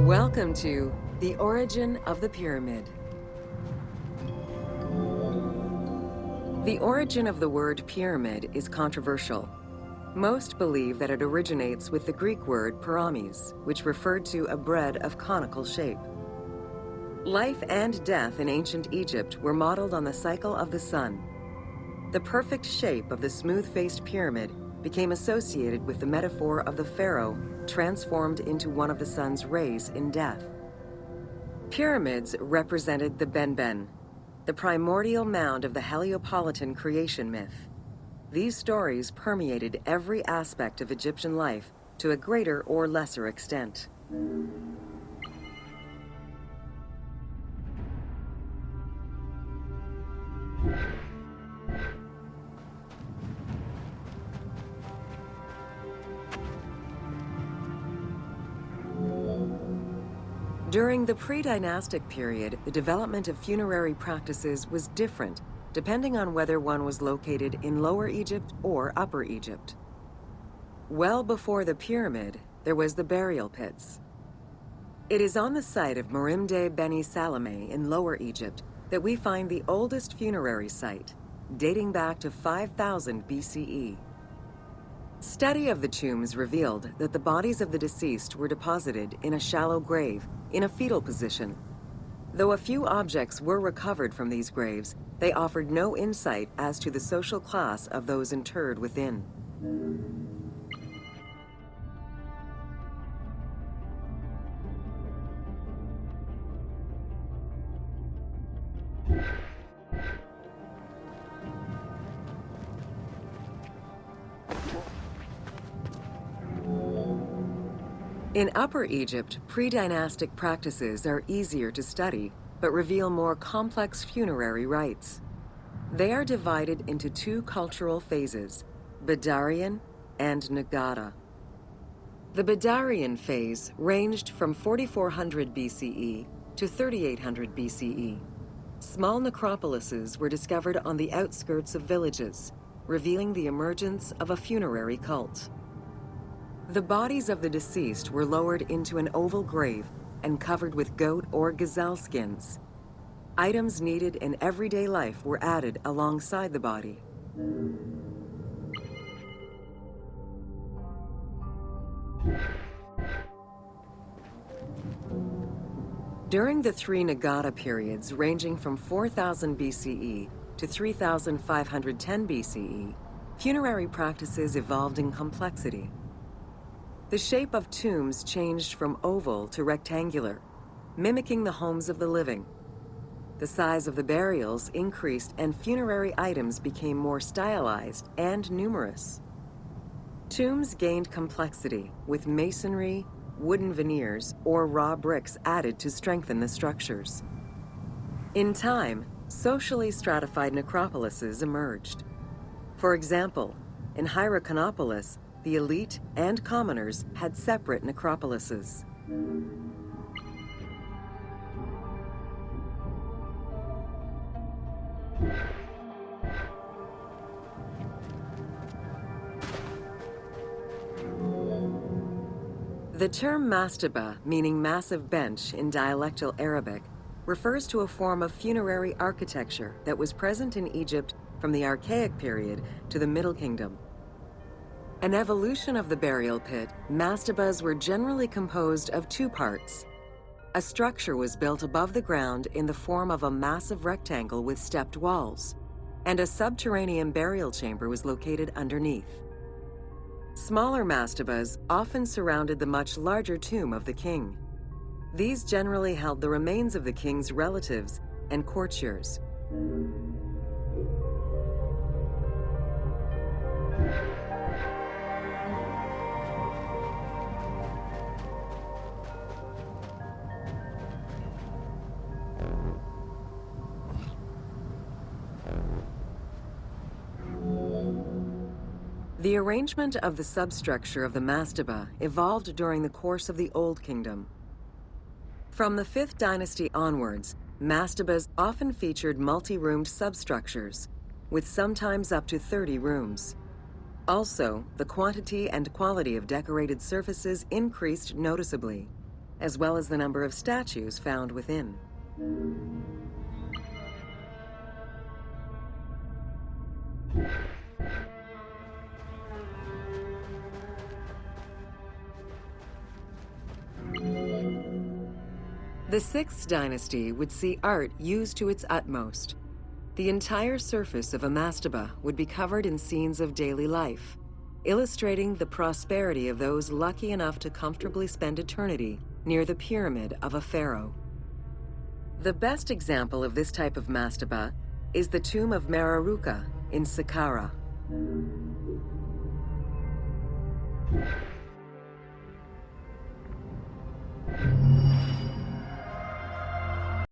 Welcome to The Origin of the Pyramid. The origin of the word pyramid is controversial. Most believe that it originates with the Greek word pyramis, which referred to a bread of conical shape. Life and death in ancient Egypt were modeled on the cycle of the sun. The perfect shape of the smooth-faced pyramid became associated with the metaphor of the pharaoh transformed into one of the sun's rays in death. Pyramids represented the Benben, the primordial mound of the Heliopolitan creation myth. These stories permeated every aspect of Egyptian life to a greater or lesser extent. During the pre-dynastic period, the development of funerary practices was different depending on whether one was located in Lower Egypt or Upper Egypt. Well before the pyramid, there was the burial pits. It is on the site of Merimde Beni Salame in Lower Egypt that we find the oldest funerary site, dating back to 5000 BCE. Study of the tombs revealed that the bodies of the deceased were deposited in a shallow grave in a fetal position. Though a few objects were recovered from these graves, they offered no insight as to the social class of those interred within. In Upper Egypt, pre-dynastic practices are easier to study, but reveal more complex funerary rites. They are divided into two cultural phases, Badarian and Nagada. The Badarian phase ranged from 4400 BCE to 3800 BCE. Small necropolises were discovered on the outskirts of villages, revealing the emergence of a funerary cult. The bodies of the deceased were lowered into an oval grave and covered with goat or gazelle skins. Items needed in everyday life were added alongside the body. During the three Nagada periods ranging from 4000 BCE to 3510 BCE, funerary practices evolved in complexity. The shape of tombs changed from oval to rectangular, mimicking the homes of the living. The size of the burials increased and funerary items became more stylized and numerous. Tombs gained complexity, with masonry, wooden veneers, or raw bricks added to strengthen the structures. In time, socially stratified necropolises emerged. For example, in Hierakonpolis, the elite and commoners had separate necropolises. The term mastaba, meaning massive bench in dialectal Arabic, refers to a form of funerary architecture that was present in Egypt from the Archaic period to the Middle Kingdom. An evolution of the burial pit, mastabas were generally composed of two parts. A structure was built above the ground in the form of a massive rectangle with stepped walls, and a subterranean burial chamber was located underneath. Smaller mastabas often surrounded the much larger tomb of the king. These generally held the remains of the king's relatives and courtiers. The arrangement of the substructure of the mastaba evolved during the course of the Old Kingdom. From the 5th dynasty onwards, mastabas often featured multi-roomed substructures, with sometimes up to 30 rooms. Also, the quantity and quality of decorated surfaces increased noticeably. as well as the number of statues found within. The 6th dynasty would see art used to its utmost. The entire surface of a mastaba would be covered in scenes of daily life, illustrating the prosperity of those lucky enough to comfortably spend eternity near the pyramid of a pharaoh. The best example of this type of mastaba is the tomb of Meroruka in Saqqara.